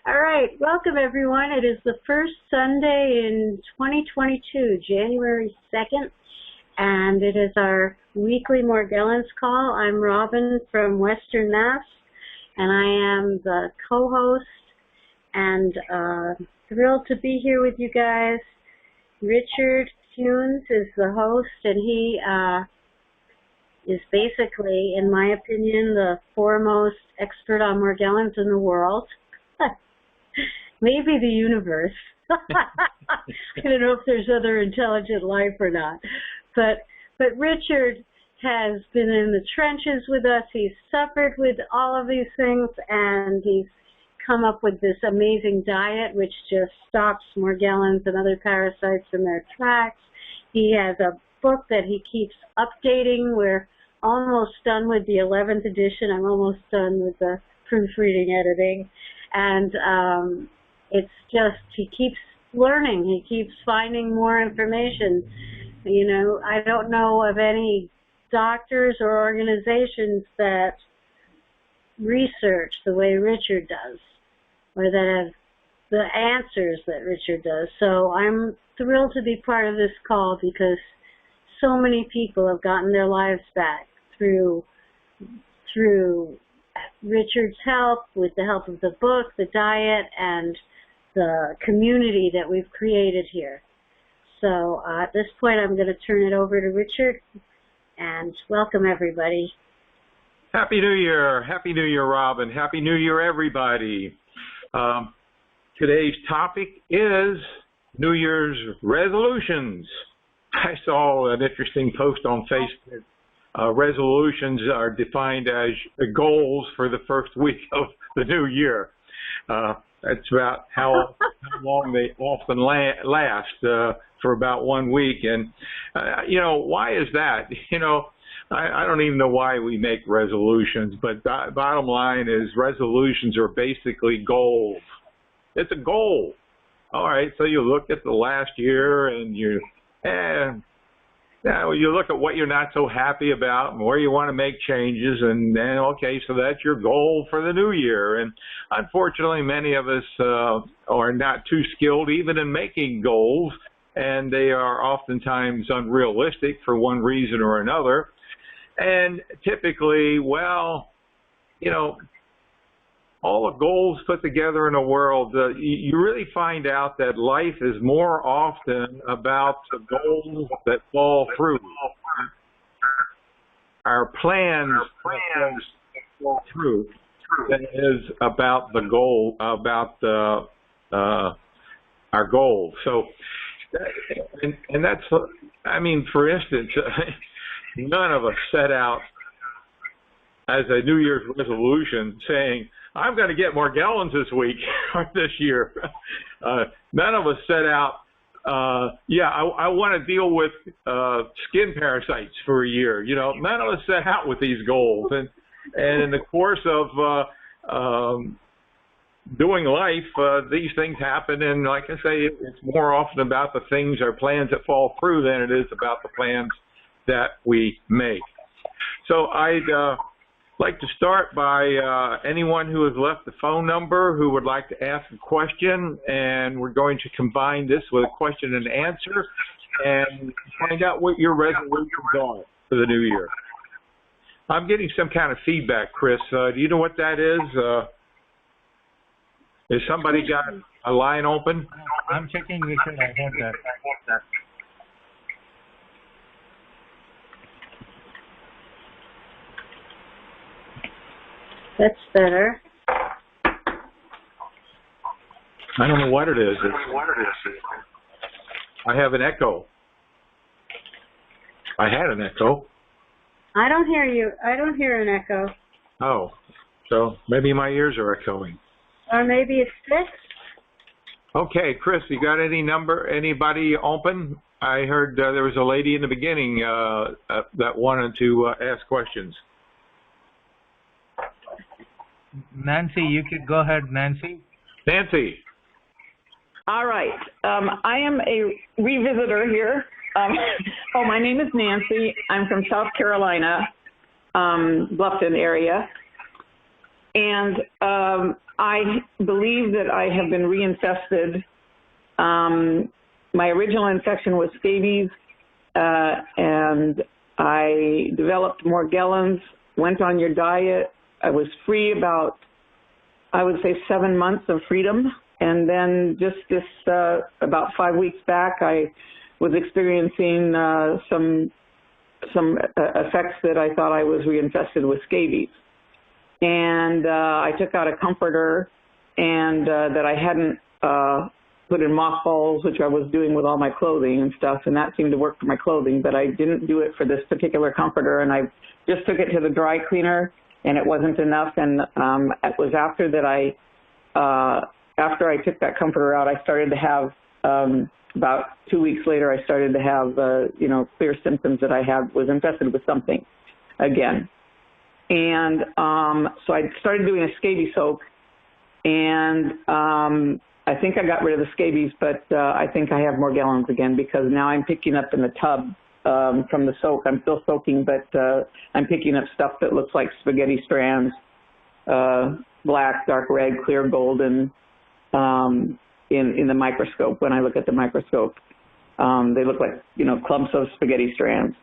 All right, welcome everyone. It is the first Sunday in 2022, January 2nd, and it is our weekly Morgellons call. I'm Robin from Western Mass, and I am the co-host, and thrilled to be here with you guys. Richard Hunes is the host, and he is basically, in my opinion, the foremost expert on Morgellons in the world. Maybe the universe. I don't know if there's other intelligent life or not. But Richard has been in the trenches with us. He's suffered with all of these things, and he's come up with this amazing diet which just stops Morgellons and other parasites in their tracks. He has a book that he keeps updating. We're almost done with the 11th edition. I'm almost done with the proofreading editing. And it's just, he keeps learning. He keeps finding more information. You know, I don't know of any doctors or organizations that research the way Richard does, or that have the answers that Richard does. So I'm thrilled to be part of this call because so many people have gotten their lives back through Richard's help, with the help of the book, the diet, and the community that we've created here. So at this point, I'm going to turn it over to Richard, and welcome everybody. Happy New Year. Happy New Year, Robin. Happy New Year, everybody. Today's topic is New Year's resolutions. I saw an interesting post on Facebook. Resolutions are defined as goals for the first week of the new year. That's about how long they often last, for about 1 week. And, you know, why is that? You know, I don't even know why we make resolutions, but bottom line is resolutions are basically goals. It's a goal. All right, so you look at the last year and you look at what you're not so happy about and where you want to make changes, and then, okay, so that's your goal for the new year. And unfortunately, many of us are not too skilled even in making goals, and they are oftentimes unrealistic for one reason or another. And typically, well, you know, all the goals put together in a world, you really find out that life is more often about the goals that fall through. Our plans fall through than it is about the goal, about our goals. So, and that's, I mean, for instance, none of us set out as a New Year's resolution saying, I'm going to get Morgellons this week or this year. None of us set out, I want to deal with skin parasites for a year. You know, none of us set out with these goals. And in the course of doing life, these things happen. And like I say, it's more often about the things, our plans that fall through than it is about the plans that we make. So I'd like to start by anyone who has left the phone number who would like to ask a question, and we're going to combine this with a question and answer and find out what your resolutions are for the new year. I'm getting some kind of feedback, Chris. Do you know what that is? Has somebody got a line open? I'm checking, Richard. I heard that. That's better. I don't know what it is. I have an echo. I had an echo. I don't hear you. I don't hear an echo. Oh, so maybe my ears are echoing. Or maybe it's fixed. Okay, Chris, you got anybody open? I heard there was a lady in the beginning that wanted to ask questions. Nancy, you could go ahead, Nancy. Nancy. All right. I am a revisitor here. My name is Nancy. I'm from South Carolina, Bluffton area. And I believe that I have been reinfested. My original infection was scabies, and I developed Morgellons, went on your diet. I was free about, I would say, 7 months of freedom. And then just this, about 5 weeks back, I was experiencing some effects that I thought I was reinfested with scabies. And I took out a comforter and that I hadn't put in mothballs, which I was doing with all my clothing and stuff, and that seemed to work for my clothing, but I didn't do it for this particular comforter, and I just took it to the dry cleaner, and it wasn't enough. And it was after that after I took that comforter out, I started to have, about 2 weeks later, I started to have, clear symptoms that I was infested with something again. And so I started doing a scabies soak, and I think I got rid of the scabies, but I think I have Morgellons again, because now I'm picking up in the tub from the soak. I'm still soaking, but I'm picking up stuff that looks like spaghetti strands, black, dark red, clear golden, in the microscope. When I look at the microscope, they look like, clumps of spaghetti strands.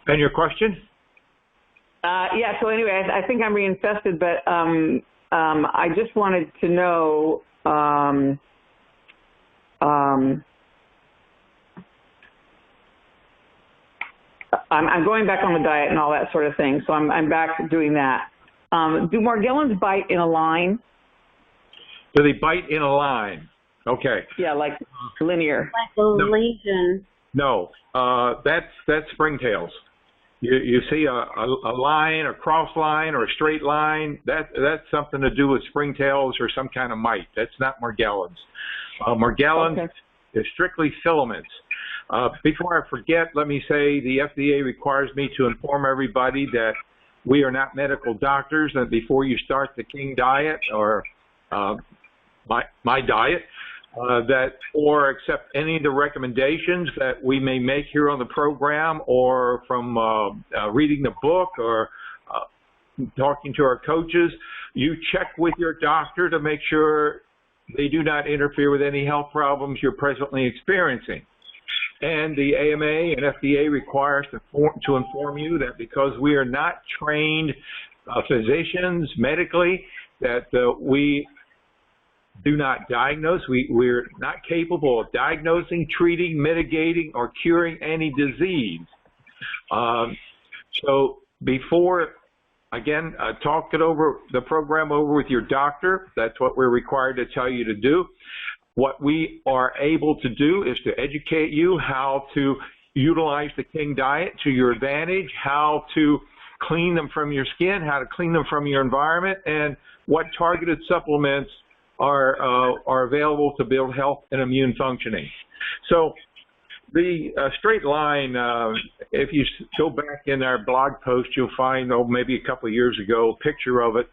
And your question? Yeah, so anyway, I think I'm reinfested, but I just wanted to know, I'm going back on the diet and all that sort of thing, so I'm back doing that. Do Morgellons bite in a line? Do they bite in a line? Okay. Yeah, like linear. Like a lesion. No, that's springtails. You see a line, a cross line, or a straight line, that's something to do with springtails or some kind of mite. That's not Morgellons. Morgellons is strictly filaments. Before I forget, let me say the FDA requires me to inform everybody that we are not medical doctors, and before you start the King diet or my diet, or accept any of the recommendations that we may make here on the program, or from reading the book, or talking to our coaches. You check with your doctor to make sure they do not interfere with any health problems you're presently experiencing. And the AMA and FDA requires to inform you that because we are not trained physicians medically, that we do not diagnose. We're not capable of diagnosing, treating, mitigating, or curing any disease. So before, again, talk the program over with your doctor. That's what we're required to tell you to do. What we are able to do is to educate you how to utilize the King diet to your advantage, how to clean them from your skin, how to clean them from your environment, and what targeted supplements are available to build health and immune functioning. So the straight line, if you go back in our blog post, you'll find, maybe a couple of years ago, a picture of it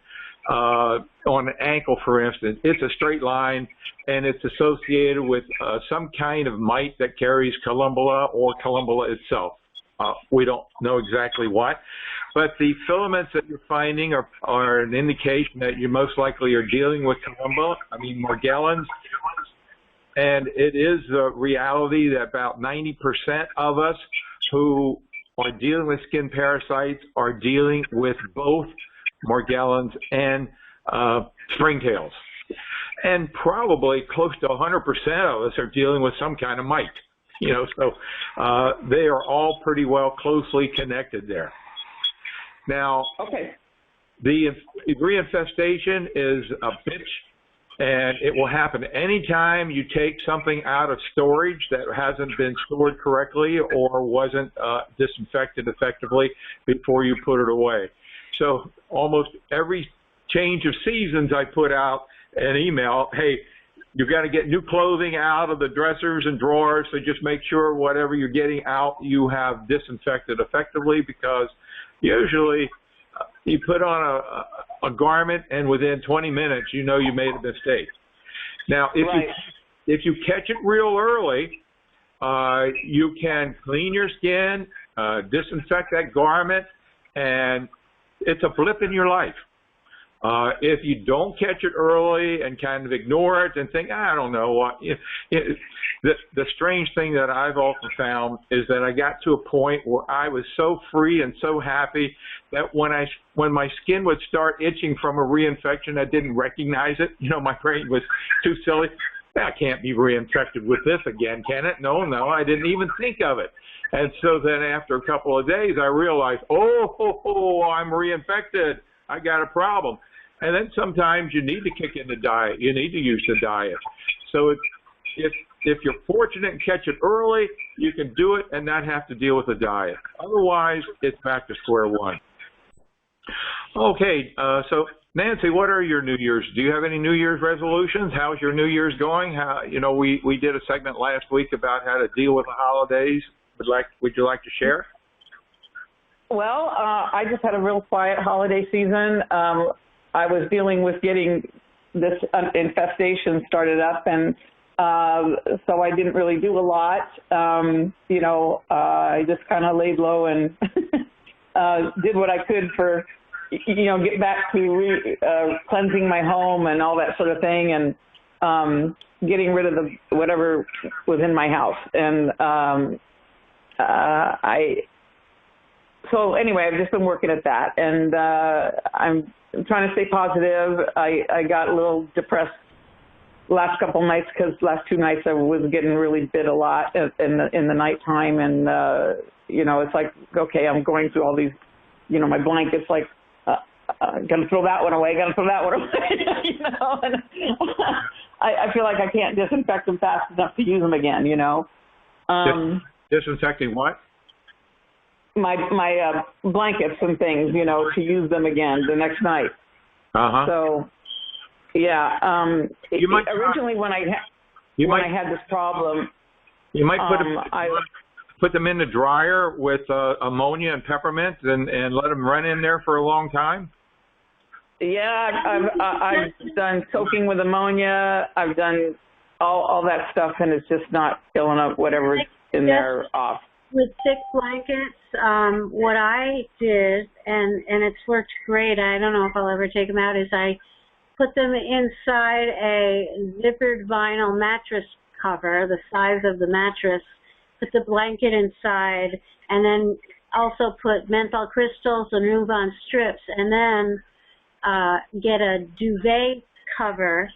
on an ankle, for instance. It's a straight line, and it's associated with some kind of mite that carries columbella or columbella itself. We don't know exactly what, but the filaments that you're finding are an indication that you most likely are dealing with Morgellons. And it is the reality that about 90% of us who are dealing with skin parasites are dealing with both Morgellons and springtails. And probably close to 100% of us are dealing with some kind of mite. So they are all pretty well closely connected there. Now, the reinfestation is a bitch, and it will happen anytime you take something out of storage that hasn't been stored correctly or wasn't disinfected effectively before you put it away. So almost every change of seasons, I put out an email, hey, you've got to get new clothing out of the dressers and drawers, so just make sure whatever you're getting out you have disinfected effectively, because usually you put on a garment and within 20 minutes you know you made a mistake. Now, if you catch it real early, you can clean your skin, disinfect that garment, and it's a blip in your life. If you don't catch it early and kind of ignore it and think, I don't know what, the strange thing that I've often found is that I got to a point where I was so free and so happy that when my skin would start itching from a reinfection, I didn't recognize it. My brain was too silly. I can't be reinfected with this again, can it? No, I didn't even think of it. And so then after a couple of days, I realized, I'm reinfected. I got a problem. And then sometimes you need to kick in the diet. You need to use the diet. So if you're fortunate and catch it early, you can do it and not have to deal with the diet. Otherwise, it's back to square one. Okay, so Nancy, what are your New Year's? Do you have any New Year's resolutions? How's your New Year's going? We did a segment last week about how to deal with the holidays. Would you like to share? Well, I just had a real quiet holiday season. I was dealing with getting this infestation started up, and so I didn't really do a lot. I just kind of laid low and did what I could for, get back to cleansing my home and all that sort of thing, and getting rid of whatever was in my house. And So anyway, I've just been working at that, and I'm trying to stay positive. I got a little depressed last couple nights because last 2 nights I was getting really bit a lot in the nighttime, and it's like, okay, I'm going through all these, my blankets, like, gonna throw that one away, and and I feel like I can't disinfect them fast enough to use them again, Disinfecting what? My blankets and things, to use them again the next night. So, yeah. Originally, when I had this problem, you might put them in the dryer with ammonia and peppermint and let them run in there for a long time. Yeah, I've done soaking with ammonia. I've done all that stuff, and it's just not filling up whatever's in there off. With thick blankets, what I did, and it's worked great, I don't know if I'll ever take them out, is I put them inside a zippered vinyl mattress cover, the size of the mattress, put the blanket inside, and then also put menthol crystals and move-on strips, and then get a duvet cover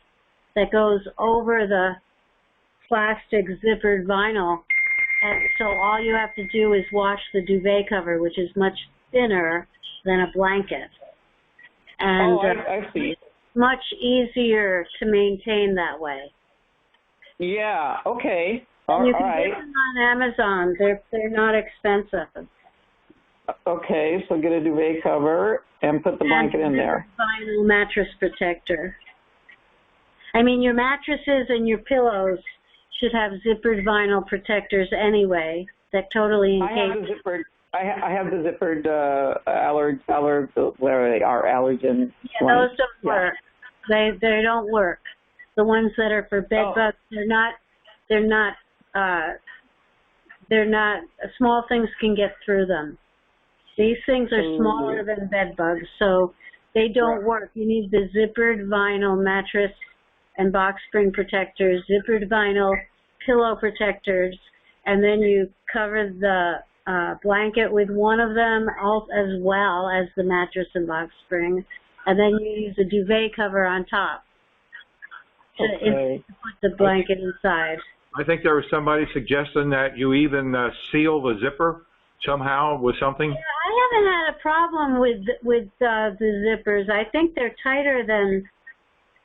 that goes over the plastic zippered vinyl. And so all you have to do is wash the duvet cover, which is much thinner than a blanket. And I see. Much easier to maintain that way. Yeah, okay. All you can right. get them on Amazon. They're not expensive. Okay, so get a duvet cover and put the blanket in there. Vinyl mattress protector. I mean, your mattresses and your pillows should have zippered vinyl protectors anyway that totally encase. I have the zippered where they are, allergen. Yeah, those don't work. They don't work. The ones that are for bed bugs, they're not small things can get through them. These things are smaller than bed bugs, so they don't work. You need the zippered vinyl mattress and box spring protectors, zippered vinyl pillow protectors, and then you cover the blanket with one of them as well as the mattress and box spring, and then you use a duvet cover on top to put the blanket inside. I think there was somebody suggesting that you even seal the zipper somehow with something. Yeah, I haven't had a problem with the zippers. I think they're tighter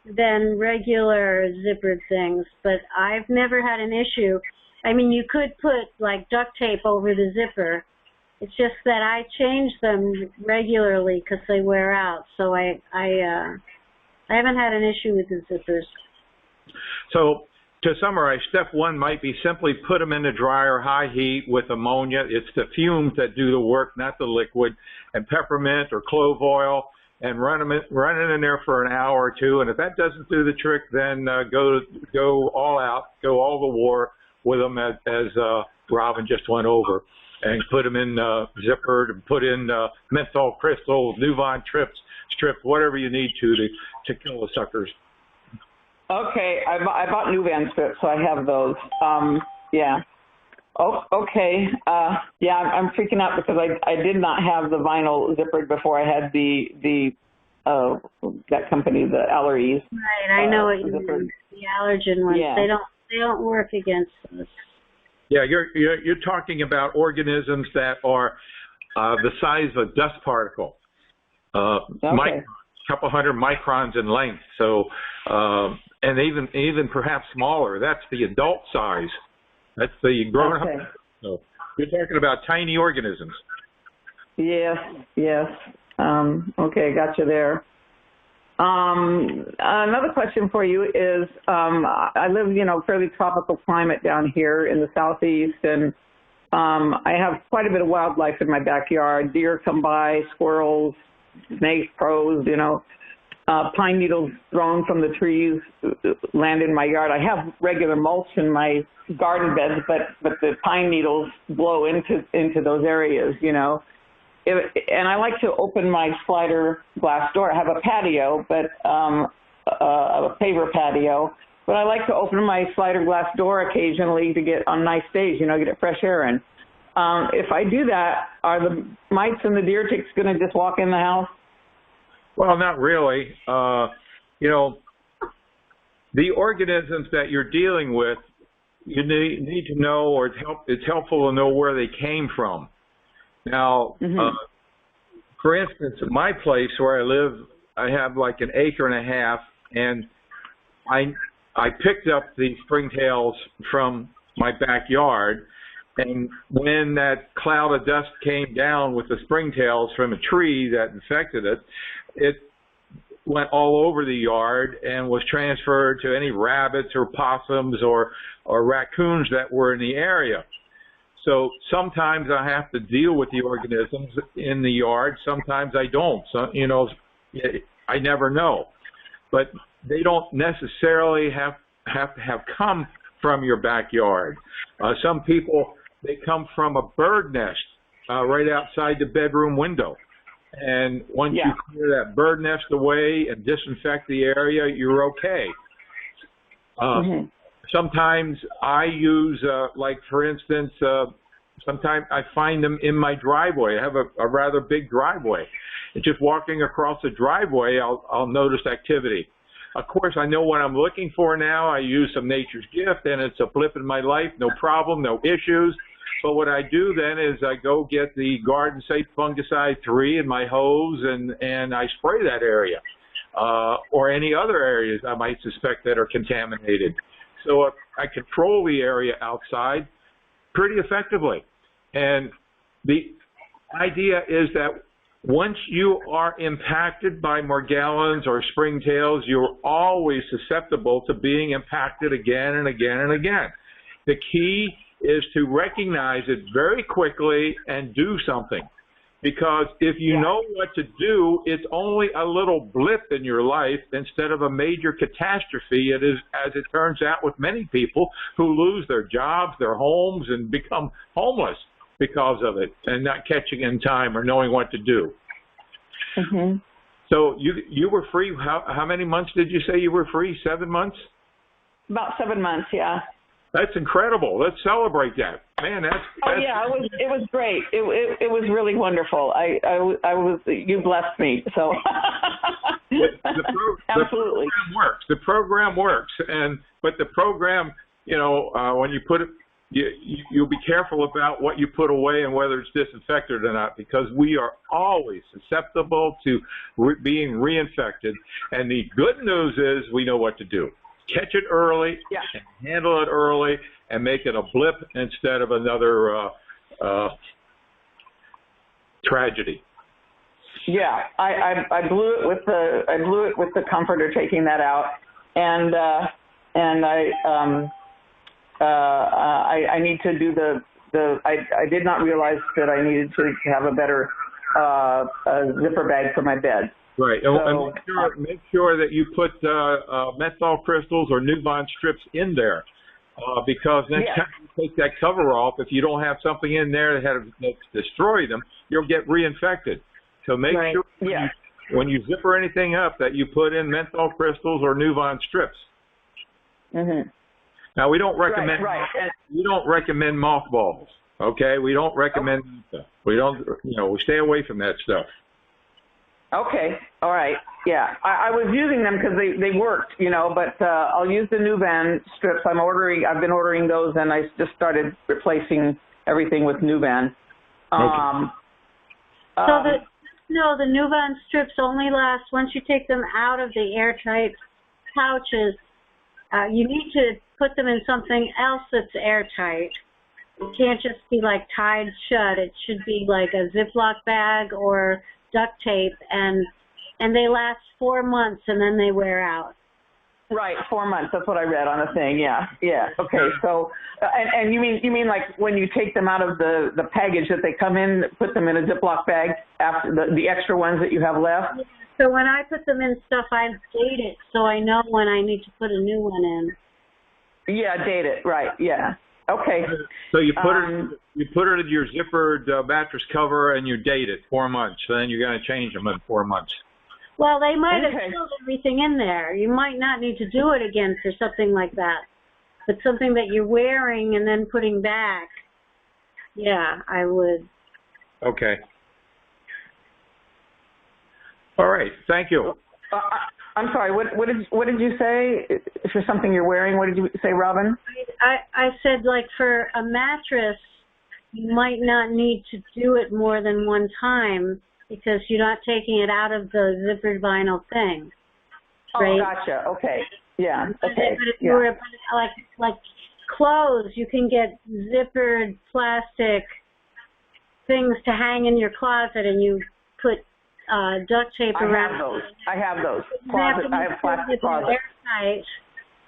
than regular zippered things, but I've never had an issue. I mean, you could put like duct tape over the zipper. It's just that I change them regularly because they wear out. So I haven't had an issue with the zippers. So to summarize, step one might be simply put them in the dryer, high heat with ammonia. It's the fumes that do the work, not the liquid, and peppermint or clove oil, and run it in there for an hour or two. And if that doesn't do the trick, then go all out, go all the war with them as Robin just went over. and put them in zippered, and put in menthol crystals, Nuvon strips, whatever you need to kill the suckers. Okay, I bought Nuvan strips, so I have those. Yeah. Oh, okay. Yeah, I'm freaking out because I did not have the vinyl zippered before I had that company, the allergies. Right, I know what you mean. The allergen ones. Yeah. They don't work against us. Yeah, you're talking about organisms that are the size of a dust particle, Okay. couple hundred microns in length. So, and even perhaps smaller. That's the adult size. That's the grown-up. Okay. So you're talking about tiny organisms. Yes. Okay, got you there. Another question for you is, I live, fairly tropical climate down here in the southeast, and I have quite a bit of wildlife in my backyard. Deer come by, squirrels, snakes, crows, pine needles thrown from the trees land in my yard. I have regular mulch in my garden beds, but the pine needles blow into those areas, and I like to open my slider glass door. I have a patio, but a paver patio, but I like to open my slider glass door occasionally to get on nice days, get fresh air in. If I do that, are the mites and the deer ticks going to just walk in the house? Well, not really. The organisms that you're dealing with, you need to know, or it's helpful to know where they came from. Now, for instance, at my place where I live, I have like an acre and a half, and I picked up the springtails from my backyard, and when that cloud of dust came down with the springtails from a tree that infected it, it went all over the yard and was transferred to any rabbits or possums or raccoons that were in the area. So sometimes I have to deal with the organisms in the yard. Sometimes I don't. So, I never know. But they don't necessarily have to have come from your backyard. Some people, they come from a bird nest right outside the bedroom window. And once you clear that bird nest away and disinfect the area, you're okay. Sometimes I use, like for instance, sometimes I find them in my driveway. I have a rather big driveway. And just walking across the driveway, I'll notice activity. Of course, I know what I'm looking for now. I use some nature's gift, and it's a blip in my life, no problem, no issues. But what I do then is I go get the Garden Safe Fungicide 3 in my hose, and I spray that area, or any other areas I might suspect that are contaminated. So I control the area outside pretty effectively. And the idea is that once you are impacted by Morgellons or springtails, you're always susceptible to being impacted again and again and again. The key is to recognize it very quickly and do something. Because if you know what to do, it's only a little blip in your life instead of a major catastrophe. It is, as it turns out, with many people who lose their jobs, their homes, and become homeless because of it and not catching in time or knowing what to do. So you were free. How many months did you say you were free? 7 months? About 7 months, yeah. That's incredible. Let's celebrate that, man. That's it was great. It was really wonderful. You blessed me. So absolutely, the program works, but the program, when you put it, you'll be careful about what you put away and whether it's disinfected or not, because we are always susceptible to being reinfected. And the good news is we know what to do. Catch it early, and handle it early, and make it a blip instead of another tragedy. Yeah, I blew it with the comforter taking that out, and I need to do I did not realize that I needed to have a better zipper bag for my bed. Right, and make sure that you put menthol crystals or Nuvon strips in there. because next Yeah. time you take that cover off, if you don't have something in there that's destroyed them, you'll get reinfected. So make Right. sure Yeah. when you zipper anything up that you put in menthol crystals or Nuvon strips. Mhm. Now we don't recommend Right. we don't recommend mothballs. Okay, we don't recommend that stuff. We don't, we stay away from that stuff. Okay. All right. Yeah. I was using them because they worked, but I'll use the Nuvan strips. I've been ordering those, and I just started replacing everything with Nuvan. Okay. So the Nuvon strips only last once you take them out of the airtight pouches. You need to put them in something else that's airtight. It can't just be like tied shut. It should be like a Ziploc bag or duct tape, and they last 4 months and then they wear out. Right, 4 months. That's what I read on the thing. Yeah, yeah. Okay, so and you mean like when you take them out of the package that they come in, put them in a Ziploc bag after the extra ones that you have left? Yeah. So when I put them in stuff, I date it so I know when I need to put a new one in. Yeah, date it. Right. Yeah. Okay. So you put it in your zippered mattress cover and you date it 4 months. Then you're going to change them in 4 months. Well, they might have Okay. killed everything in there. You might not need to do it again for something like that. But something that you're wearing and then putting back, yeah, I would. Okay. All right. Thank you. I'm sorry. What did you say? If there's something you're wearing, what did you say, Robin? I said, like, for a mattress, you might not need to do it more than one time because you're not taking it out of the zippered vinyl thing. Right? Oh, gotcha. Okay. Yeah. But Okay. if you were like clothes, you can get zippered plastic things to hang in your closet, and you put duct tape around. I have those. I have plastic closets. Airtight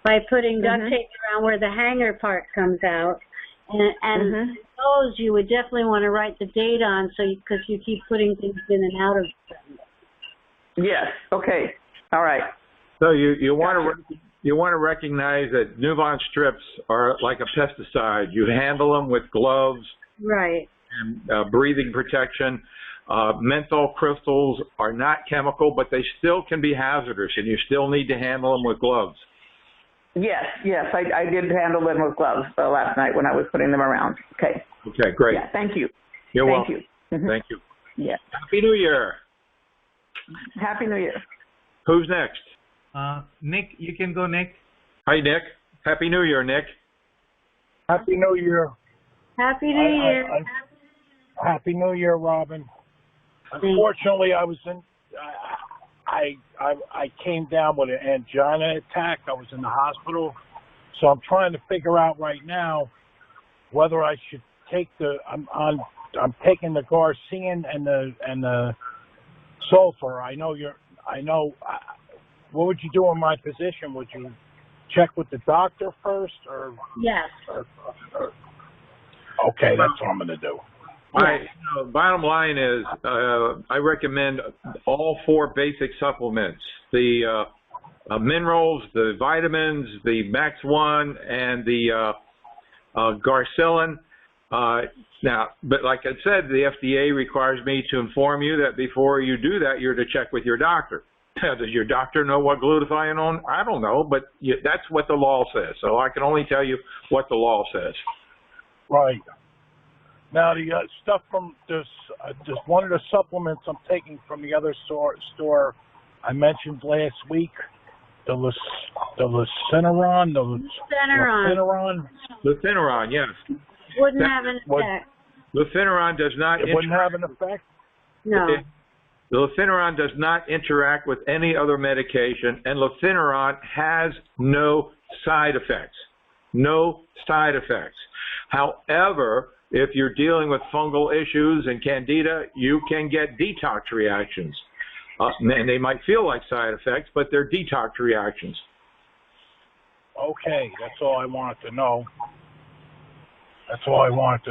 by putting duct tape around where the hanger part comes out, and those you would definitely want to write the date on, because you keep putting things in and out of them. Yes. Okay. All right. So you want to recognize that Nuvon strips are like a pesticide. You handle them with gloves, right, and breathing protection. Menthol crystals are not chemical, but they still can be hazardous, and you still need to handle them with gloves. Yes, I did handle them with gloves last night when I was putting them around. Okay. Okay, great. Yeah, thank you. You're Thank welcome. you. Thank you. Yeah. Happy New Year. Happy New Year. Who's next? Nick, you can go, Nick. Hi, Nick. Happy New Year, Nick. Happy New Year. Happy New Year. Happy New Year, Robin. Unfortunately, I came down with an angina attack. I was in the hospital, so I'm trying to figure out right now whether I should take I'm taking the Garcian and the sulfur. What would you do in my position? Would you check with the doctor first, or? Yes. Okay, that's what I'm going to do. Bottom line is, I recommend all 4 basic supplements: the minerals, the vitamins, the Max 1, and the Garcillin. Now, but like I said, the FDA requires me to inform you that before you do that, you're to check with your doctor. Does your doctor know what glutathione on? I don't know, but that's what the law says. So I can only tell you what the law says. Right. Now, the stuff from just one of the supplements I'm taking from the other store I mentioned last week, the Leucineron, Leucineron, yes. Wouldn't have an effect. Leucineron does not. It wouldn't have an effect? No. The Leucineron does not interact with any other medication, and Leucineron has no side effects. No side effects. However, if you're dealing with fungal issues and candida, you can get detox reactions. And they might feel like side effects, but they're detox reactions. Okay, that's all I wanted to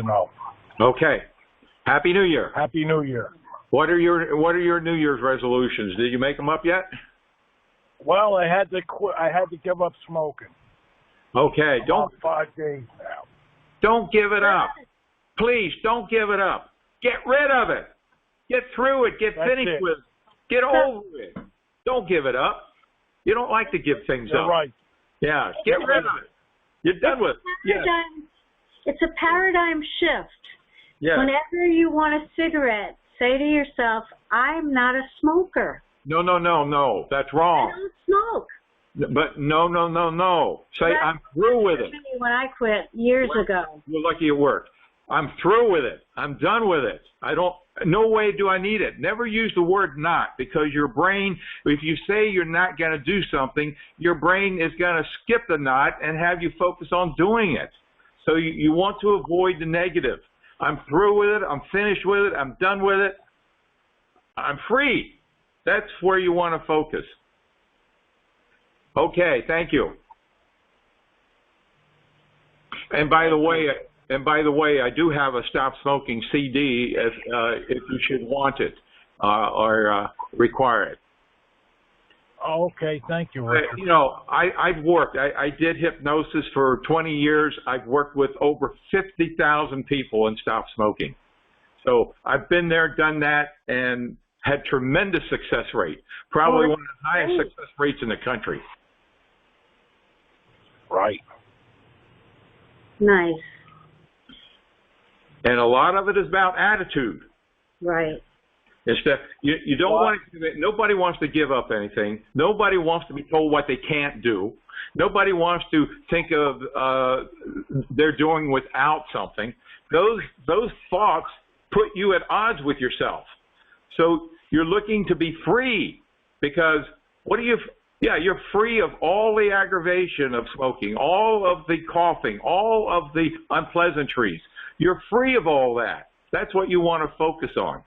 know. Okay. Happy New Year. Happy New Year. What are your New Year's resolutions? Did you make them up yet? Well, I had to give up smoking. Okay, About 5 days now. don't give it up. Please, don't give it up. Get rid of it. Get through it. Get That's finished it. with it. Get over it. Don't give it up. You don't like to give things You're up. right. Yeah, get rid of it. You're done with it. Yeah. It's a paradigm shift. Yeah. Whenever you want a cigarette, say to yourself, I'm not a smoker. No. That's I wrong. don't smoke. But no. Say, That's I'm through with it. when I quit years ago. You're lucky it worked. I'm through with it. I'm done with it. No way do I need it. Never use the word not, because your brain, if you say you're not going to do something, your brain is going to skip the not and have you focus on doing it. So you want to avoid the negative. I'm through with it. I'm finished with it. I'm done with it. I'm free. That's where you want to focus. Okay, thank you. And by the way, I do have a Stop Smoking CD if you should want it or require it. Oh, okay, thank you, Richard. You know, I've worked. I did hypnosis for 20 years. I've worked with over 50,000 people in Stop Smoking. So I've been there, done that, and had tremendous success rate. Probably one of the highest success rates in the country. Right. Nice. And a lot of it is about attitude. Right. It's that you don't want to. Nobody wants to give up anything. Nobody wants to be told what they can't do. Nobody wants to think of they're doing without something. Those thoughts put you at odds with yourself. So you're looking to be free, because you're free of all the aggravation of smoking, all of the coughing, all of the unpleasantries. You're free of all that. That's what you want to focus on.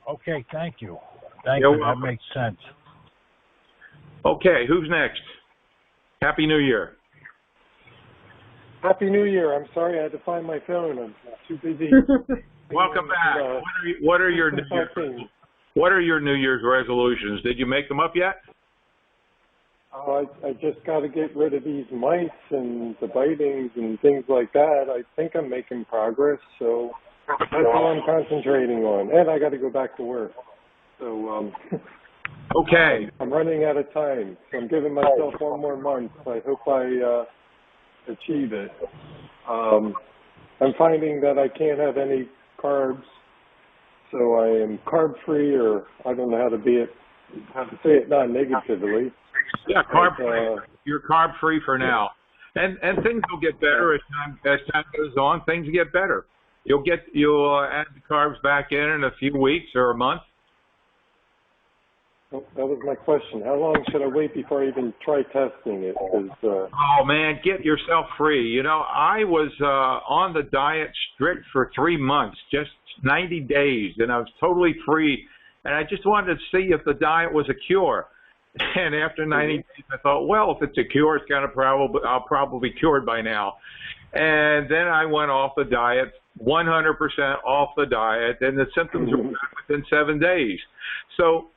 Okay, thank you. Thank You're you. welcome. That makes sense. Okay, who's next? Happy New Year. Happy New Year. I'm sorry I had to find my phone. I'm too busy. Welcome back. What are your New Year's resolutions? Did you make them up yet? I just got to get rid of these mites and the bitings and things like that. I think I'm making progress, so that's all I'm concentrating on. And I got to go back to work. So Okay. I'm running out of time, so I'm giving myself one more month. I hope I achieve it. I'm finding that I can't have any carbs, so I am carb free, or I don't know how to say it non-negatively. Yeah, carb free. You're carb free for now, and things will get better as time goes on. Things get better. You'll add the carbs back in a few weeks or a month. That was my question. How long should I wait before I even try testing it? Oh man, get yourself free. You know, I was on the diet strict for 3 months, just 90 days, and I was totally free. And I just wanted to see if the diet was a cure. And after 90 days, I thought, well, if it's a cure, I'll probably be cured by now. And then I went off the diet, 100% off the diet, and the symptoms were back within 7 days. So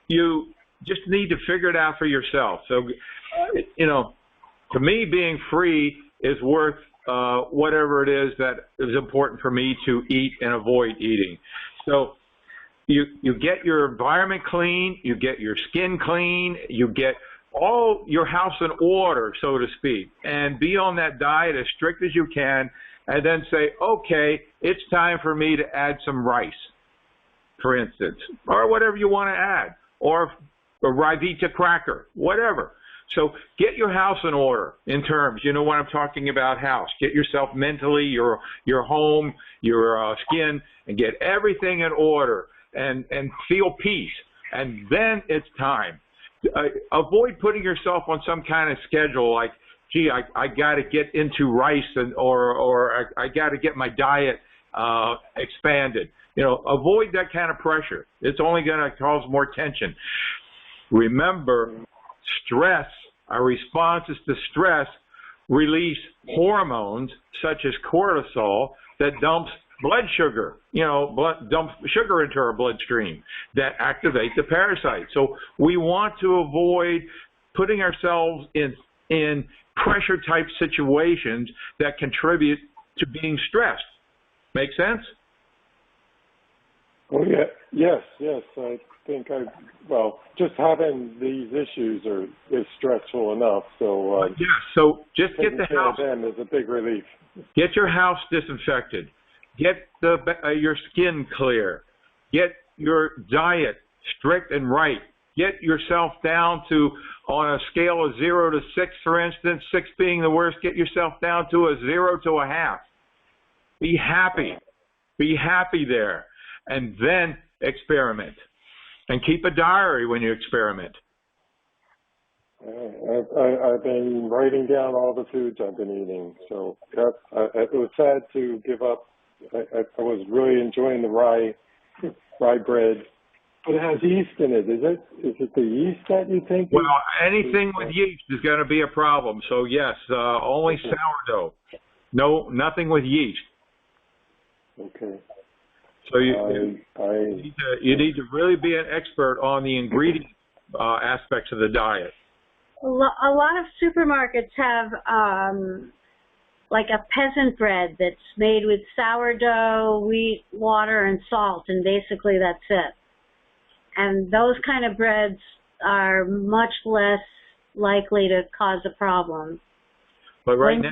you just need to figure it out for yourself. So, you know, to me, being free is worth whatever it is that is important for me to eat and avoid eating. So you get your environment clean, you get your skin clean, you get all your house in order, so to speak, and be on that diet as strict as you can, and then say, okay, it's time for me to add some rice, for instance, or whatever you want to add, or a Rivita cracker, whatever. So get your house in order in terms, you know what I'm talking about, house. Get yourself mentally, your home, your skin, and get everything in order and feel peace. And then it's time. Avoid putting yourself on some kind of schedule like, gee, I got to get into rice or I got to get my diet expanded. You know, avoid that kind of pressure. It's only going to cause more tension. Remember, stress, our responses to stress release hormones such as cortisol that dumps blood sugar, dumps sugar into our bloodstream that activate the parasite. So we want to avoid putting ourselves in in pressure type situations that contribute to being stressed. Make sense? Oh, yeah. Yes. I think just having these issues is stressful enough. So, so just get the taking care house. of them is a big relief. Get your house disinfected. Get your skin clear. Get your diet strict and right. Get yourself down to, on a scale of 0 to 6, for instance, 6 being the worst, get yourself down to a 0 to a half. Be happy. Be happy there. And then experiment. And keep a diary when you experiment. I've been writing down all the foods I've been eating. So it was sad to give up. I was really enjoying the rye bread. But it has yeast in it. Is it the yeast that you think? Well, anything with yeast is going to be a problem. So yes, only sourdough. No, nothing with yeast. Okay. So you need to really be an expert on the ingredient aspects of the diet. A lot of supermarkets have like a peasant bread that's made with sourdough, wheat, water, and salt, and basically that's it. And those kind of breads are much less likely to cause a problem. But right now,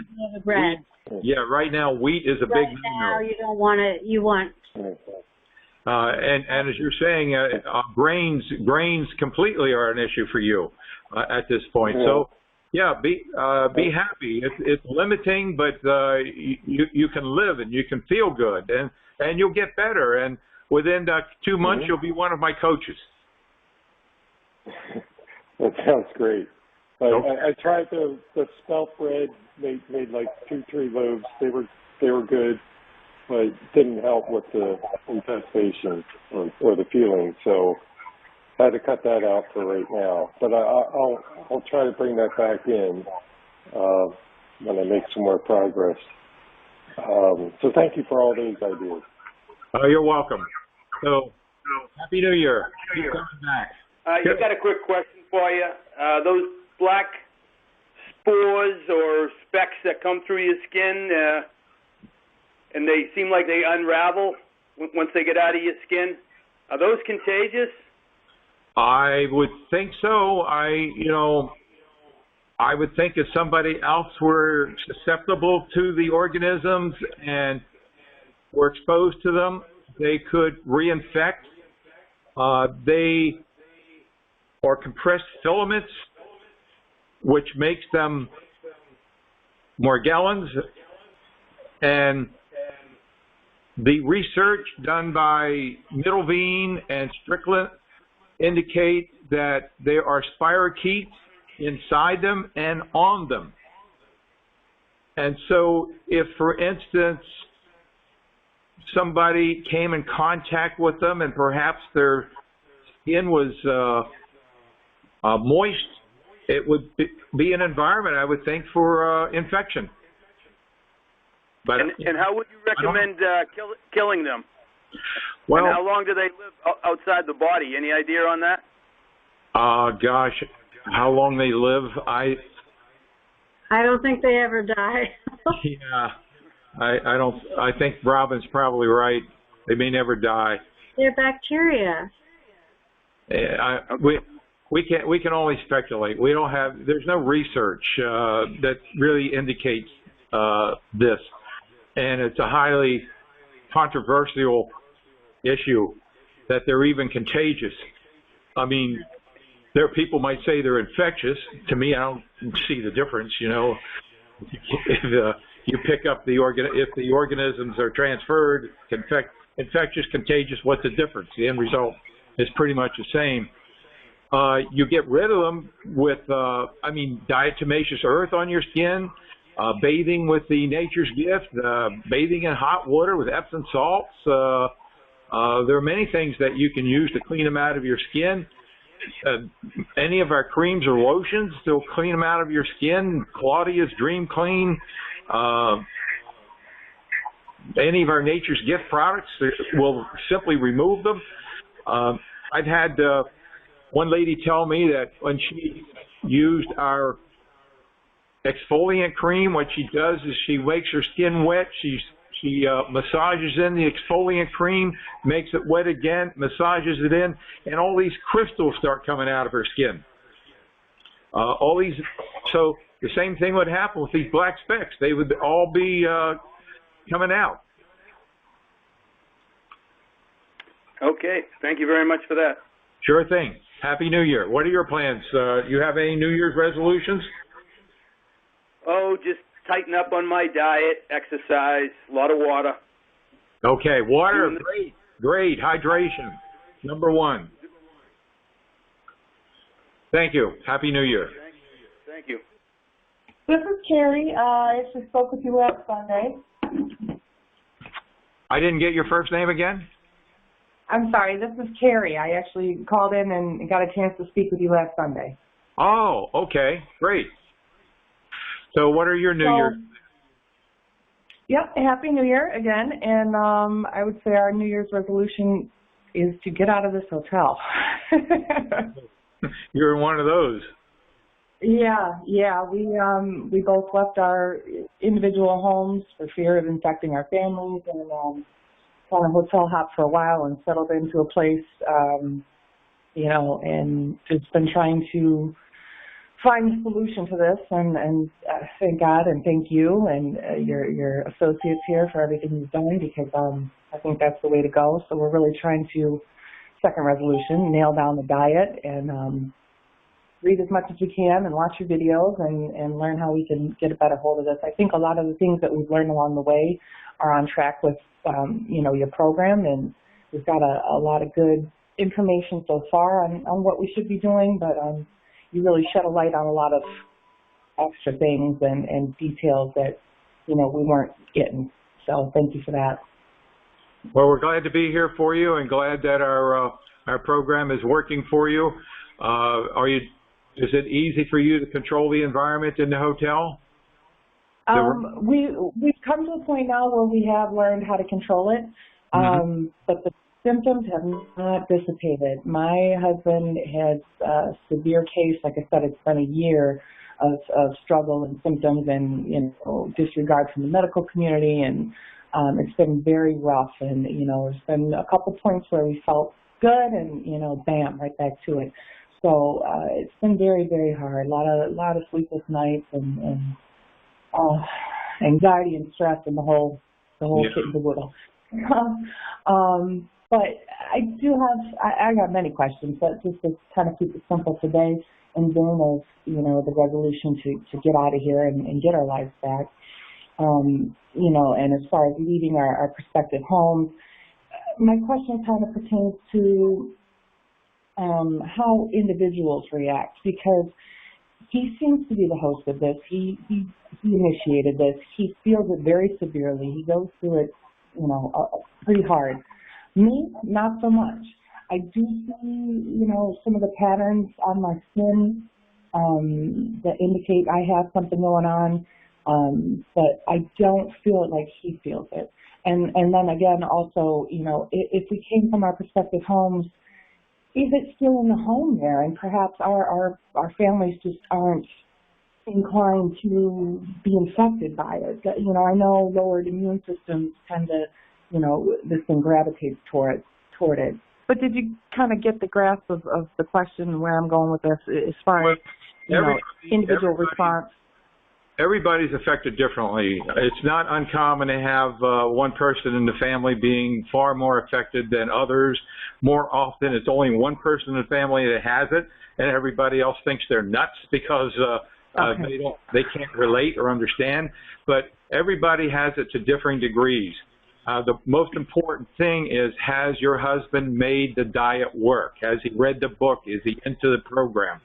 right now wheat is a big no-no. Now you don't want to. You want. And as you're saying, grains completely are an issue for you at this point. Yeah. So, yeah, be happy. It's limiting, but you can live and you can feel good, and you'll get better. And within 2 months, you'll be one of my coaches. That sounds great. Okay. I tried the spelt bread. Made like 2-3 loaves. They were good, but didn't help with the infestation or the feeling. So I had to cut that out for right now. But I'll try to bring that back in when I make some more progress. So thank you for all these ideas. Oh, you're welcome. So Happy New Year. Keep coming back. I've got a quick question for you. Those black spores or specks that come through your skin, and they seem like they unravel once they get out of your skin, are those contagious? I would think so. I would think if somebody else were susceptible to the organisms and were exposed to them, they could reinfect. They are compressed filaments, which makes them Morgellons. And the research done by Middleveen and Strickland indicate that there are spirochetes inside them and on them. And so if, for instance, somebody came in contact with them and perhaps their skin was moist, it would be an environment, I would think, for infection. But and how would you recommend killing them? Well, and how long do they live outside the body? Any idea on that? Gosh, how long they live, I don't think they ever die. Yeah, I don't. I think Robin's probably right. They may never die. They're bacteria. We can only speculate. We don't have. There's no research that really indicates this, and it's a highly controversial issue that they're even contagious. I mean, there people might say they're infectious. To me, I don't see the difference. You know, if you pick up if the organisms are transferred, infectious, contagious, what's the difference? The end result is pretty much the same. You get rid of them with, diatomaceous earth on your skin, bathing with the nature's gift, bathing in hot water with Epsom salts. There are many things that you can use to clean them out of your skin. Any of our creams or lotions still clean them out of your skin. Claudia's Dream Clean. Any of our nature's gift products will simply remove them. I've had one lady tell me that when she used our exfoliant cream. What she does is she makes her skin wet. She massages in the exfoliant cream, makes it wet again, massages it in, and all these crystals start coming out of her skin. So the same thing would happen with these black specks. They would all be coming out. Okay. Thank you very much for that. Sure thing. Happy New Year. What are your plans? You have any New Year's resolutions? Oh, just tighten up on my diet, exercise, a lot of water. Okay, water, great. Hydration, number one. Thank you. Happy New Year. Thank you. This is Carrie. I actually spoke with you last Sunday. I didn't get your first name again? I'm sorry, this is Carrie. I actually called in and got a chance to speak with you last Sunday. Oh, okay, great. So what are your New Year's? Yep, Happy New Year again. And I would say our New Year's resolution is to get out of this hotel. You're in one of those. Yeah. We both left our individual homes for fear of infecting our families, and on a hotel hop for a while and settled into a place, and just been trying to find a solution to this, and thank God and thank you and your associates here for everything you've done, because I think that's the way to go. So we're really trying to, second resolution, nail down the diet and read as much as we can and watch your videos and learn how we can get a better hold of this. I think a lot of the things that we've learned along the way are on track with, your program, and we've got a lot of good information so far on what we should be doing, but you really shed a light on a lot of extra things and details that, we weren't getting. So thank you for that. Well, we're glad to be here for you and glad that our program is working for you. Is it easy for you to control the environment in the hotel? We've come to a point now where we have learned how to control it, but the symptoms have not dissipated. My husband has a severe case. Like I said, it's been a year of struggle and symptoms and, disregard from the medical community, and it's been very rough. And, there's been a couple points where we felt good and, bam, right back to it. So it's been very, very hard. A lot of sleepless nights and anxiety and stress and the whole kit and caboodle. But I do have, I got many questions, but just to kind of keep it simple today, and then of, the resolution to get out of here and get our lives back, and as far as leaving our prospective homes, my question kind of pertains to how individuals react, because he seems to be the host of this. He initiated this. He feels it very severely. He goes through it, pretty hard. Me, not so much. I do see, some of the patterns on my skin that indicate I have something going on, but I don't feel it like he feels it. And then again, also, if we came from our prospective homes, is it still in the home there? And perhaps our families just aren't inclined to be infected by it. I know lowered immune systems tend to, this thing gravitates toward it. But did you kind of get the grasp of the question and where I'm going with this as far as, individual response? Everybody's affected differently. It's not uncommon to have one person in the family being far more affected than others. More often, it's only one person in the family that has it, and everybody else thinks they're nuts because they can't relate or understand. But everybody has it to differing degrees. The most important thing is, has your husband made the diet work? Has he read the book? Is he into the program?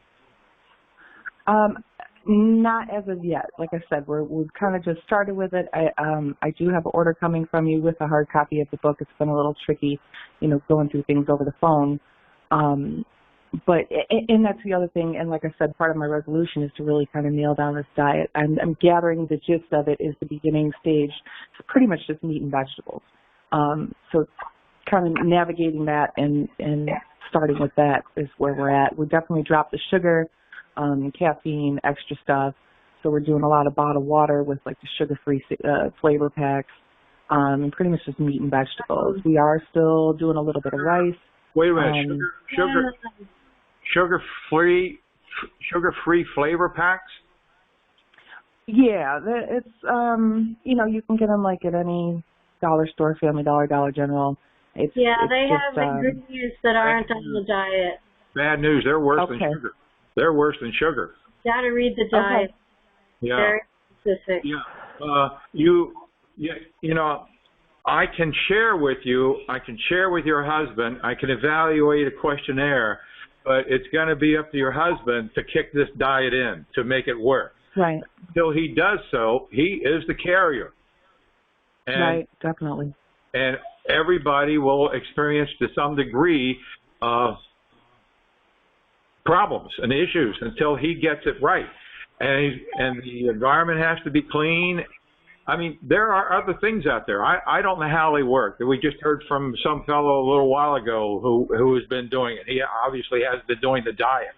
Not as of yet. Like I said, we've kind of just started with it. I do have an order coming from you with a hard copy of the book. It's been a little tricky, going through things over the phone. But that's the other thing. And like I said, part of my resolution is to really kind of nail down this diet. I'm gathering the gist of it is the beginning stage. It's pretty much just meat and vegetables. So kind of navigating that and starting with that is where we're at. We definitely dropped the sugar, caffeine, extra stuff. So we're doing a lot of bottled water with like the sugar-free flavor packs, and pretty much just meat and vegetables. We are still doing a little bit of rice. Wait a minute, sugar-free flavor packs? Yeah, it's you can get them like at any dollar store, Family Dollar, Dollar General. They have ingredients that aren't on the diet. Bad news. They're worse than sugar. They're worse than sugar. Got to read the diet. Okay. Yeah. Very specific. Yeah. I can share with you. I can share with your husband. I can evaluate a questionnaire, but it's going to be up to your husband to kick this diet in to make it work. Right. Until he does so, he is the carrier. And, right. Definitely. And everybody will experience to some degree problems and issues until he gets it right. And the environment has to be clean. I mean, there are other things out there. I don't know how they work. We just heard from some fellow a little while ago who has been doing it. He obviously has been doing the diet,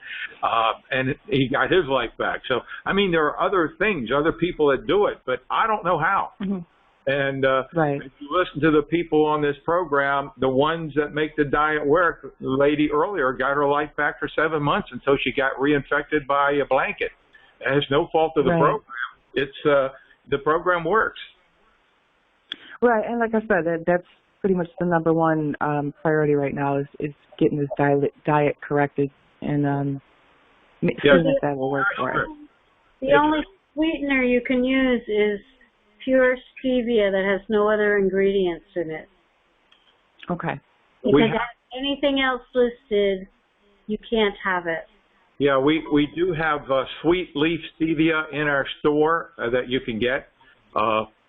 and he got his life back. So, I mean, there are other things, other people that do it, but I don't know how. Mm-hmm. And right. If you listen to the people on this program, the ones that make the diet work, the lady earlier got her life back for 7 months until she got reinfected by a blanket. And it's no fault of the program. It's the program works. Right, and like I said, that's pretty much the number one priority right now is getting this diet corrected and seeing if that will work for us. The only sweetener you can use is pure stevia that has no other ingredients in it. Okay. Because anything else listed, you can't have it. Yeah, we do have sweet leaf stevia in our store that you can get.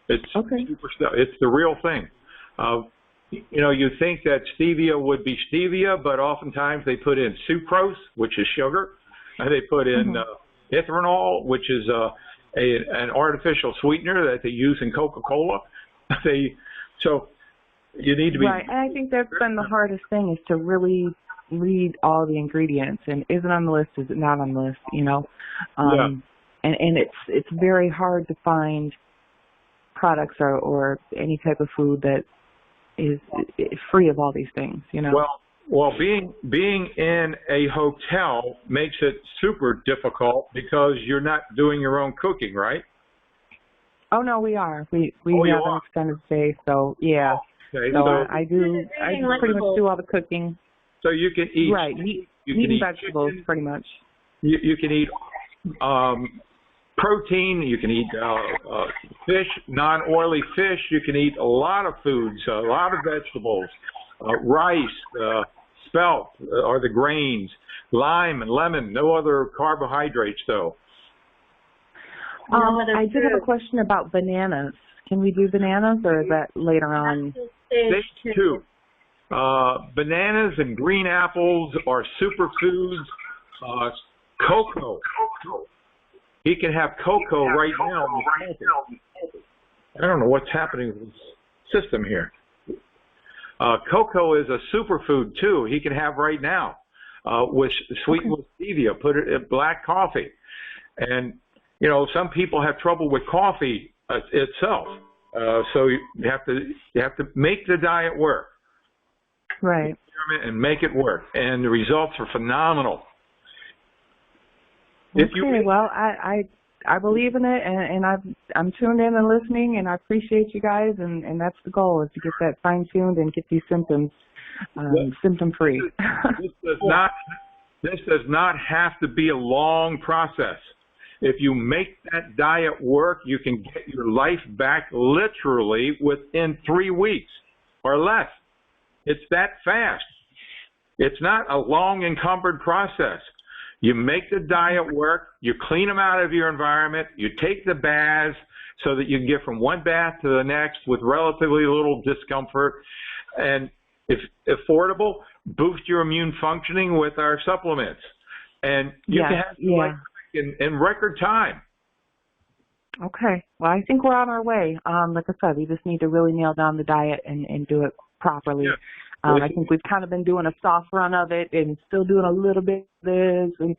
It's super stuff. It's the real thing. You think that stevia would be stevia, but oftentimes they put in sucrose, which is sugar, and they put in ethanol, which is an artificial sweetener that they use in Coca-Cola. So you need to be right. And I think that's been the hardest thing is to really read all the ingredients and is it on the list, is it not on the list, and it's very hard to find products or any type of food that is free of all these things, Well, being in a hotel makes it super difficult because you're not doing your own cooking, right? Oh no, we are. We have an extended stay, so yeah. Okay, so I pretty much do all the cooking. So you can eat meat and vegetables, chicken, pretty much. You can eat protein. You can eat fish, non-oily fish. You can eat a lot of foods, a lot of vegetables, rice, spelt, or the grains, lime and lemon. No other carbohydrates, though. I did have a question about bananas. Can we do bananas, or is that later on? Stage 2. Bananas and green apples are superfoods. Cocoa. He can have cocoa right now. I don't know what's happening with the system here. Cocoa is a superfood too. He can have right now, sweetened with stevia. Put it in black coffee, and some people have trouble with coffee itself. So you have to make the diet work. Right. And make it work, and the results are phenomenal. Well, I believe in it, and I'm tuned in and listening, and I appreciate you guys, and that's the goal, is to get that fine-tuned and get these symptoms symptom-free. This does not have to be a long process. If you make that diet work, you can get your life back literally within 3 weeks or less. It's that fast. It's not a long, encumbered process. You make the diet work, you clean them out of your environment, you take the baths so that you can get from one bath to the next with relatively little discomfort. And if affordable, boost your immune functioning with our supplements. And you can have your life back in record time. Okay. Well, I think we're on our way. Like I said, we just need to really nail down the diet and do it properly. I think we've kind of been doing a soft run of it and still doing a little bit of this, and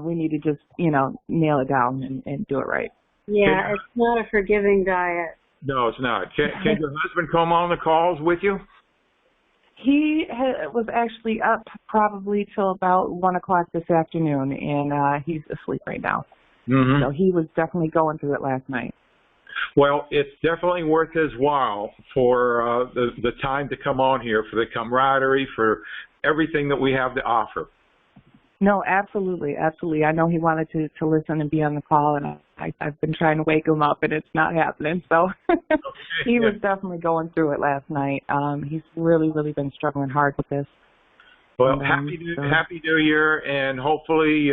we need to just, nail it down and do it right. Yeah, it's not a forgiving diet. No, it's not. Can your husband come on the calls with you? He was actually up probably till about 1 o'clock this afternoon, and he's asleep right now. Mm-hmm. So he was definitely going through it last night. Well, it's definitely worth his while for the time to come on here, for the camaraderie, for everything that we have to offer. No, absolutely, absolutely. I know he wanted to listen and be on the call, and I've been trying to wake him up, and it's not happening. So he was definitely going through it last night. He's really, really been struggling hard with this. Well, Happy New Year, and hopefully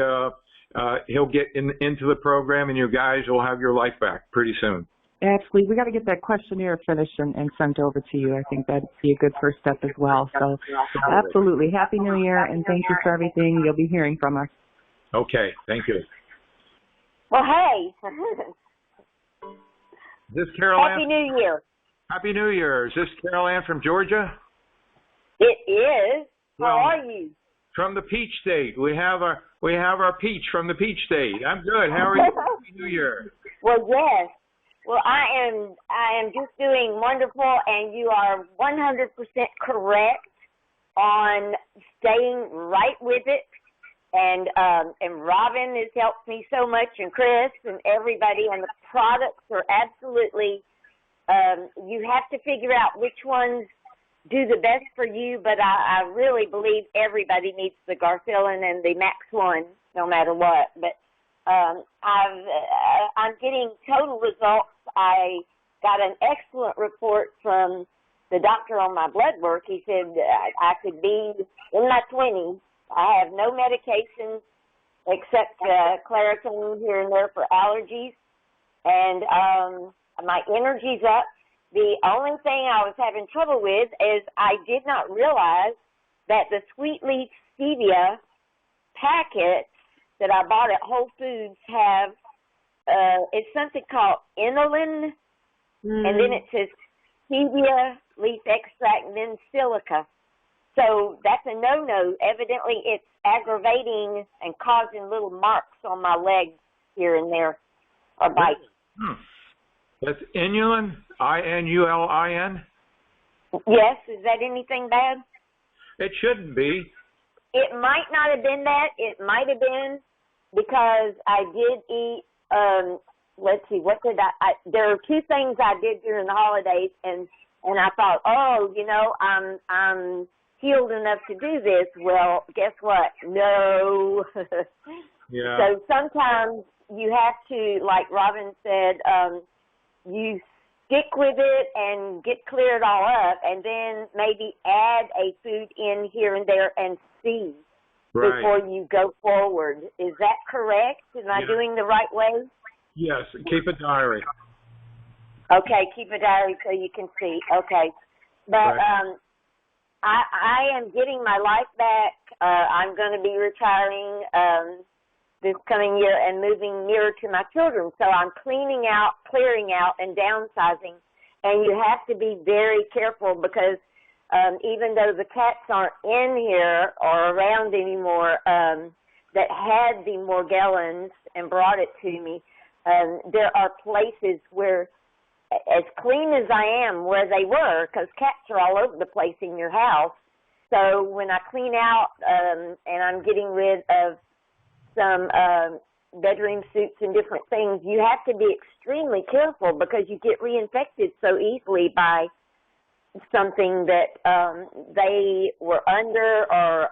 he'll get into the program, and you guys will have your life back pretty soon. Absolutely. We got to get that questionnaire finished and sent over to you. I think that'd be a good first step as well. So absolutely. Happy New Year, and thank you for everything. You'll be hearing from us. Okay. Thank you. Well, hey. Is this Carol Ann? Happy New Year. Happy New Year. Is this Carol Ann from Georgia? It is. Well, how are you? From the Peach State. We have our Peach from the Peach State. I'm good. How are you? Happy New Year. Well, yes. Well, I am just doing wonderful, and you are 100% correct on staying right with it. And Robin has helped me so much, and Chris and everybody, and the products are absolutely, you have to figure out which ones do the best for you, but I really believe everybody needs the Garcellin and the Max 1, no matter what. But I'm getting total results. I got an excellent report from the doctor on my blood work. He said I could be in my 20s. I have no medication except Claritin here and there for allergies, and my energy's up. The only thing I was having trouble with is I did not realize that the sweet leaf stevia packets that I bought at Whole Foods have, it's something called Inulun, and then it says stevia leaf extract and then silica. So that's a no-no. Evidently it's aggravating and causing little marks on my legs here and there, or bites. That's Inulin, Inulin? Yes, is that anything bad? It shouldn't be. It might not have been that. It might have been because I did eat, let's see, what did there are two things I did during the holidays, and I thought, I'm healed enough to do this. Well, guess what? No. Yeah. So sometimes you have to, like Robin said, you stick with it and get cleared all up, and then maybe add a food in here and there and see before you go forward. Is that correct? Am I doing the right way? Yes. Keep a diary. Okay, keep a diary so you can see. Okay. But I am getting my life back. I'm going to be retiring this coming year and moving nearer to my children. So I'm cleaning out, clearing out, and downsizing. And you have to be very careful because even though the cats aren't in here or around anymore that had the Morgellons and brought it to me, there are places where, as clean as I am, where they were, because cats are all over the place in your house. So when I clean out and I'm getting rid of some bedroom suits and different things, you have to be extremely careful because you get reinfected so easily by something that they were under or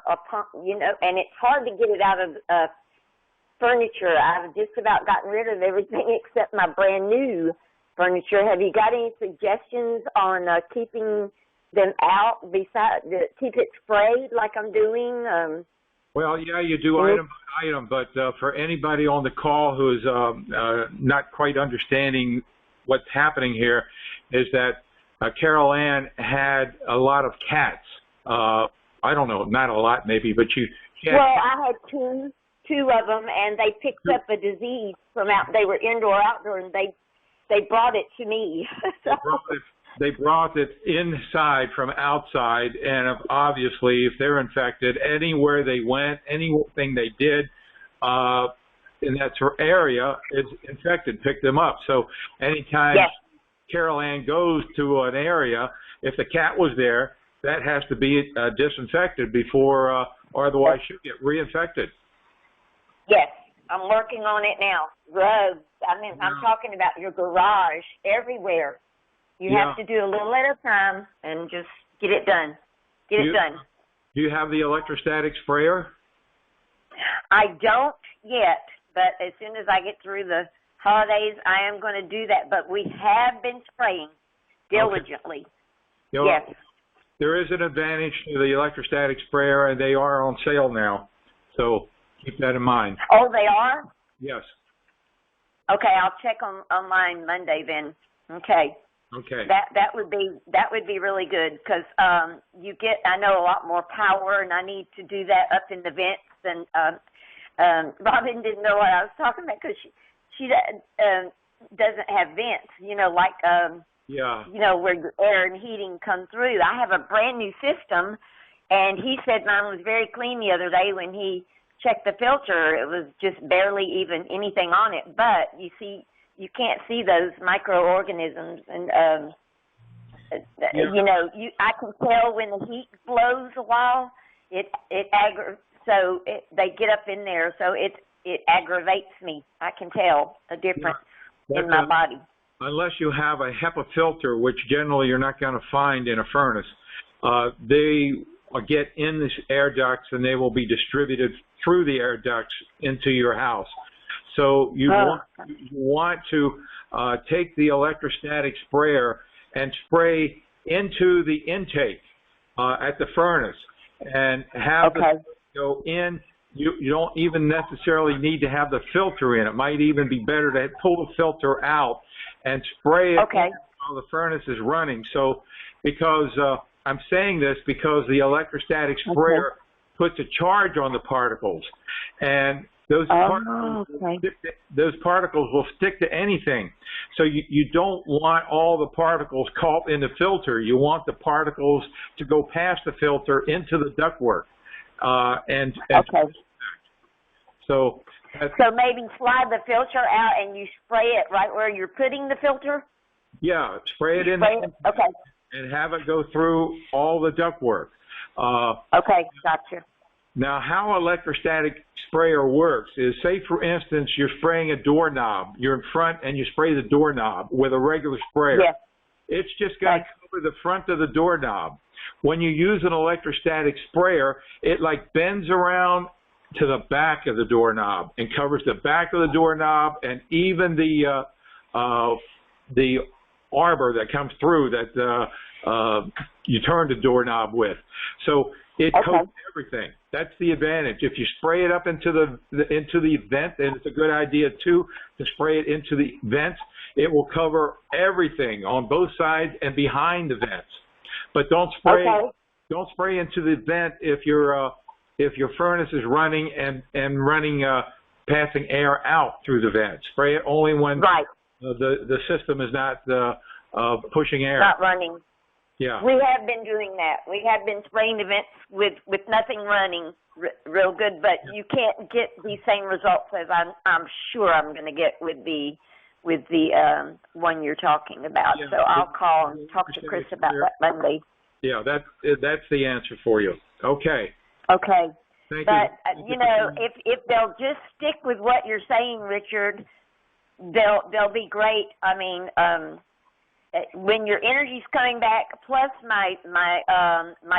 and it's hard to get it out of furniture. I've just about gotten rid of everything except my brand new furniture. Have you got any suggestions on keeping them out besides keep it sprayed like I'm doing? Well, yeah, you do item by item, but for anybody on the call who's not quite understanding what's happening here is that Carol Ann had a lot of cats. I don't know, not a lot maybe, but she had I had two of them, and they picked up a disease from out. They were indoor, outdoor, and they brought it to me. they brought it inside from outside, and obviously, if they're infected, anywhere they went, anything they did in that area is infected, pick them up. So anytime Carol Ann goes to an area, if the cat was there, that has to be disinfected before, or otherwise she'll get reinfected. Yes, I'm working on it now. Roads. I mean, I'm talking about your garage, everywhere. You have to do a little at a time and just get it done. Get it done. Do you have the electrostatic sprayer? I don't yet, but as soon as I get through the holidays, I am going to do that. But we have been spraying diligently. Okay. Yes. There is an advantage to the electrostatic sprayer, and they are on sale now. So keep that in mind. Oh, they are? Yes. Okay, I'll check online Monday then. Okay. Okay. That would be really good because you get, I know, a lot more power, and I need to do that up in the vents. And Robin didn't know what I was talking about because she doesn't have vents, you know, like you know, where your air and heating come through. I have a brand new system, and he said mine was very clean the other day when he checked the filter. It was just barely even anything on it. But you see, you can't see those microorganisms, and you know, I can tell when the heat blows a while. They get up in there, so it aggravates me. I can tell a difference in my body. Unless you have a HEPA filter, which generally you're not going to find in a furnace, they get in the air ducts and they will be distributed through the air ducts into your house. So you want to take the electrostatic sprayer and spray into the intake at the furnace and have the go in. You don't even necessarily need to have the filter in. It might even be better to pull the filter out and spray it while the furnace is running. So because I'm saying this because the electrostatic sprayer puts a charge on the particles, and those particles will stick to anything. So you don't want all the particles caught in the filter. You want the particles to go past the filter into the ductwork. So maybe slide the filter out and you spray it right where you're putting the filter? Yeah, spray it in and have it go through all the ductwork. Okay, gotcha. Now, how electrostatic sprayer works is, say, for instance, you're spraying a doorknob. You're in front and you spray the doorknob with a regular sprayer. Yes. It's just going to cover the front of the doorknob. When you use an electrostatic sprayer, it like bends around to the back of the doorknob and covers the back of the doorknob and even the arbor that comes through that you turn the doorknob with. So it coats everything. That's the advantage. If you spray it up into the vent, and it's a good idea too to spray it into the vents, it will cover everything on both sides and behind the vents. But don't spray into the vent if your furnace is running and passing air out through the vent. Spray it only when the system is not pushing air. Not running. Yeah. We have been doing that. We have been spraying the vents with nothing running real good, but you can't get the same results as I'm sure I'm going to get with the one you're talking about. Yeah, so I'll call and talk to Chris about that Monday. Yeah, that's the answer for you. Okay. Okay. Thank you. You know, if they'll just stick with what you're saying, Richard, they'll be great. I mean, when your energy's coming back, plus my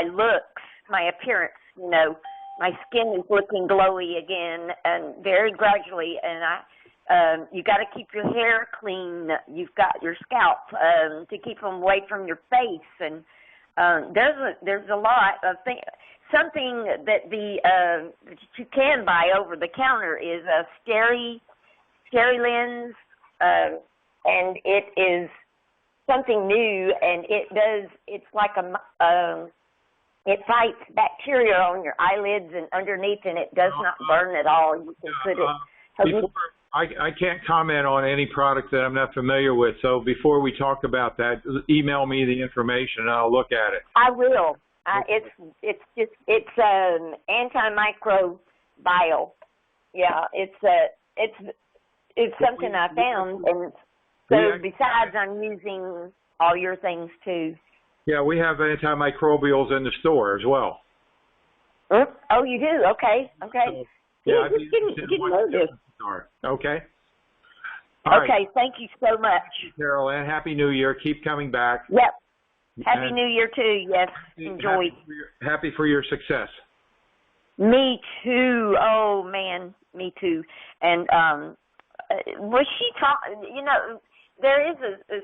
looks, my appearance, you know, my skin is looking glowy again, and very gradually. And you got to keep your hair clean. You've got your scalp to keep them away from your face, and there's a lot of things. Something that that you can buy over the counter is a Steri-Lens, and it is something new, and it's like it fights bacteria on your eyelids and underneath, and it does not burn at all. You can put it. I can't comment on any product that I'm not familiar with. So before we talk about that, email me the information and I'll look at it. I will. It's antimicrobial. Yeah, it's something I found, and so besides, I'm using all your things too. Yeah, we have antimicrobials in the store as well. Oh, you do? Okay. So, yeah, didn't know this. Okay. All okay, right. thank you so much. Carol Ann, Happy New Year. Keep coming back. Yep. Happy New Year too. Yes. Enjoy. Happy for your success. Me too. Oh man, me too. And was she talking? There is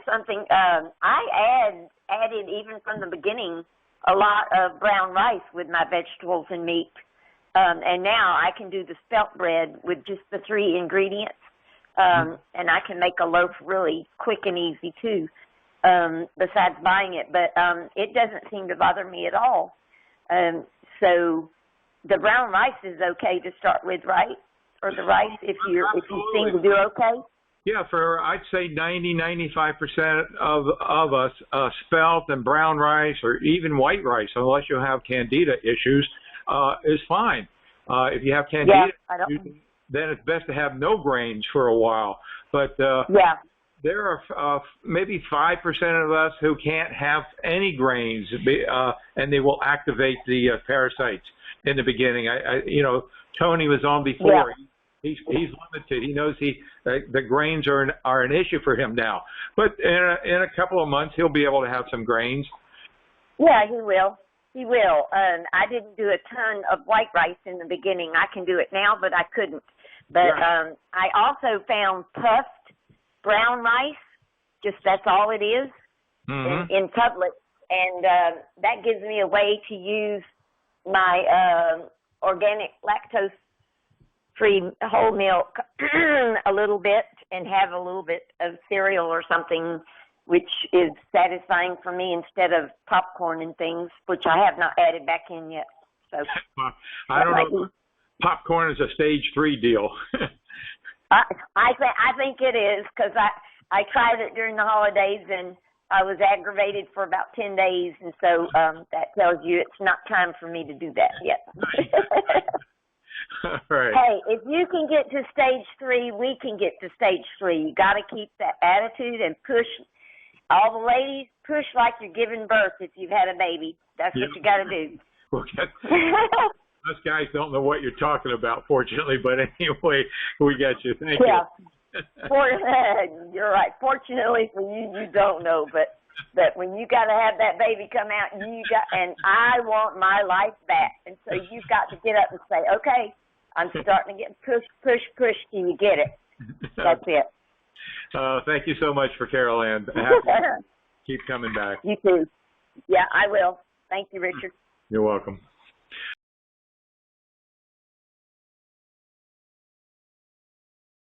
something. I added even from the beginning a lot of brown rice with my vegetables and meat. And now I can do the spelt bread with just the 3 ingredients. And I can make a loaf really quick and easy too, besides buying it. But it doesn't seem to bother me at all. So the brown rice is okay to start with, right? Or the rice, if you seem to do okay? Yeah, for I'd say 90-95% of us, spelt and brown rice or even white rice, unless you have candida issues, is fine. If you have candida issues, then it's best to have no grains for a while. But there are maybe 5% of us who can't have any grains, and they will activate the parasites in the beginning. Tony was on before. Yeah. He's limited. He knows the grains are an issue for him now. But in a couple of months, he'll be able to have some grains. Yeah, he will. He will. I didn't do a ton of white rice in the beginning. I can do it now, but I couldn't. But I also found puffed brown rice. Just that's all it is in Publix, and that gives me a way to use my organic lactose-free whole milk a little bit and have a little bit of cereal or something, which is satisfying for me instead of popcorn and things, which I have not added back in yet. So I don't know. Popcorn is a stage 3 deal. I think it is, because I tried it during the holidays and I was aggravated for about 10 days, and so that tells you it's not time for me to do that yet. All right. Hey, if you can get to stage 3, we can get to stage 3. You got to keep that attitude and push. All the ladies, push like you're giving birth if you've had a baby. That's what you got to do. Us guys don't know what you're talking about, fortunately, but anyway, we got you. Thank you. You're right. Fortunately for you, you don't know, but when you got to have that baby come out, and I want my life back, and so you've got to get up and say, okay, I'm starting to get push till you get it. That's it. Thank you so much for Carol Ann. Keep coming back. You too. Yeah, I will. Thank you, Richard. You're welcome.